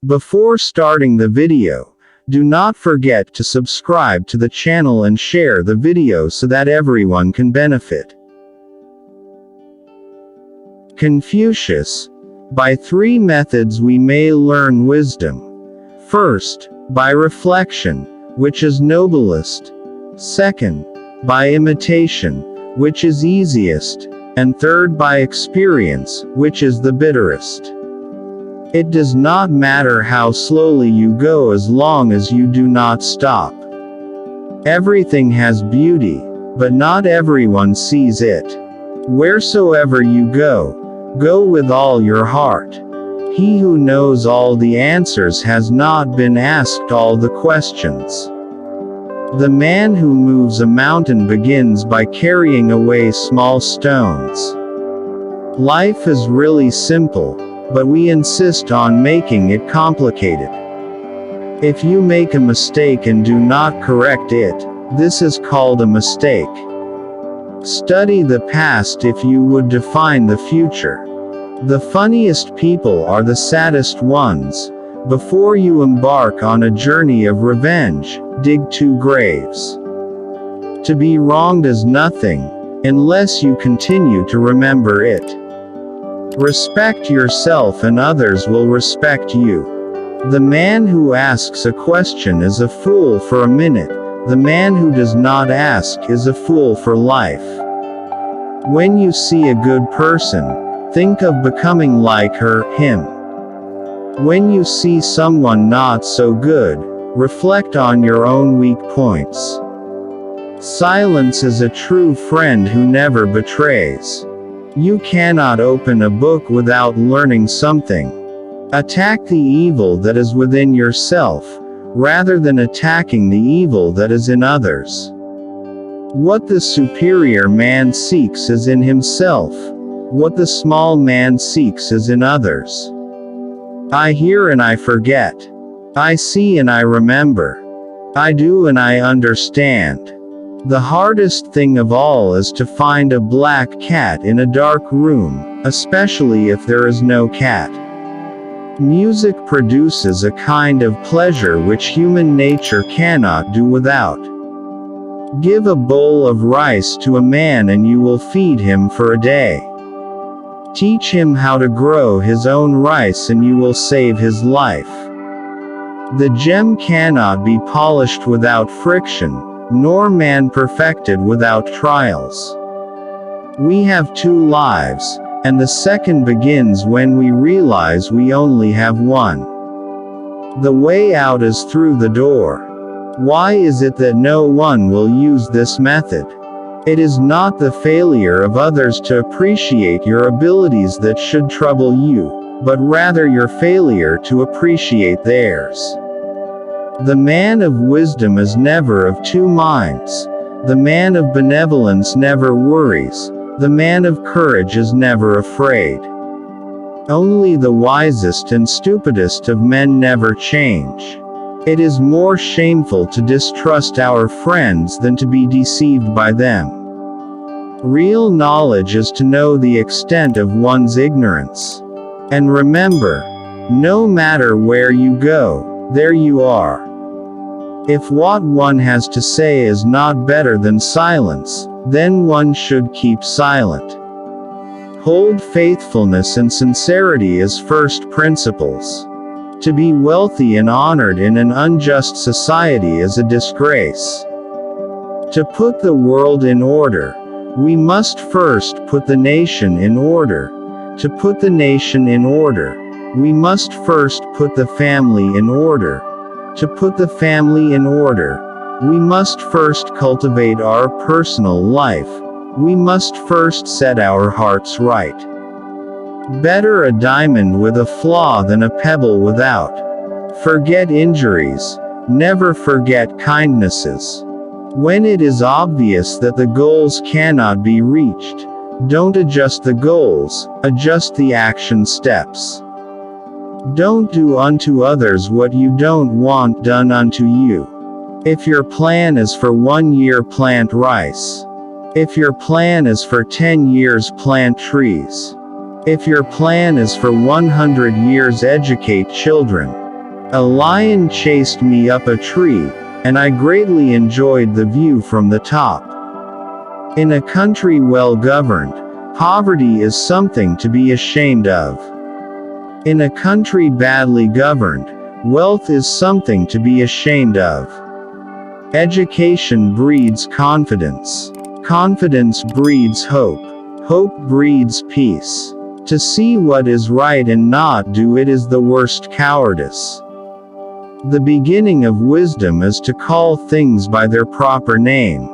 Before starting the video, do not forget to subscribe to the channel and share the video so that everyone can benefit. Confucius. By 3 methods we may learn wisdom. First, by reflection, which is noblest. Second, by imitation, which is easiest. And third, by experience, which is the bitterest. It does not matter how slowly you go as long as you do not stop. Everything has beauty, but not everyone sees it. Wheresoever you go, go with all your heart. He who knows all the answers has not been asked all the questions. The man who moves a mountain begins by carrying away small stones. Life is really simple, but we insist on making it complicated. If you make a mistake and do not correct it, this is called a mistake. Study the past if you would define the future. The funniest people are the saddest ones. Before you embark on a journey of revenge, dig 2 graves. To be wronged is nothing, unless you continue to remember it. Respect yourself and others will respect you. The man who asks a question is a fool for a minute. The man who does not ask is a fool for life. When you see a good person, think of becoming like her, him. When you see someone not so good, reflect on your own weak points. Silence is a true friend who never betrays. You cannot open a book without learning something. Attack the evil that is within yourself, rather than attacking the evil that is in others. What the superior man seeks is in himself. What the small man seeks is in others. I hear and I forget. I see and I remember. I do and I understand. The hardest thing of all is to find a black cat in a dark room, especially if there is no cat. Music produces a kind of pleasure which human nature cannot do without. Give a bowl of rice to a man and you will feed him for a day. Teach him how to grow his own rice and you will save his life. The gem cannot be polished without friction, nor man perfected without trials. We have 2 lives, and the second begins when we realize we only have one. The way out is through the door. Why is it that no one will use this method? It is not the failure of others to appreciate your abilities that should trouble you, but rather your failure to appreciate theirs. The man of wisdom is never of 2 minds. The man of benevolence never worries. The man of courage is never afraid. Only the wisest and stupidest of men never change. It is more shameful to distrust our friends than to be deceived by them. Real knowledge is to know the extent of one's ignorance. And remember, no matter where you go, there you are. If what one has to say is not better than silence, then one should keep silent. Hold faithfulness and sincerity as first principles. To be wealthy and honored in an unjust society is a disgrace. To put the world in order, we must first put the nation in order. To put the nation in order, we must first put the family in order. To put the family in order, we must first cultivate our personal life. We must first set our hearts right. Better a diamond with a flaw than a pebble without. Forget injuries, never forget kindnesses. When it is obvious that the goals cannot be reached, don't adjust the goals, adjust the action steps. Don't do unto others what you don't want done unto you. If your plan is for 1 year, plant rice. If your plan is for 10 years, plant trees. If your plan is for 100 years, educate children. A lion chased me up a tree, and I greatly enjoyed the view from the top. In a country well governed, poverty is something to be ashamed of. In a country badly governed, wealth is something to be ashamed of. Education breeds confidence. Confidence breeds hope. Hope breeds peace. To see what is right and not do it is the worst cowardice. The beginning of wisdom is to call things by their proper name.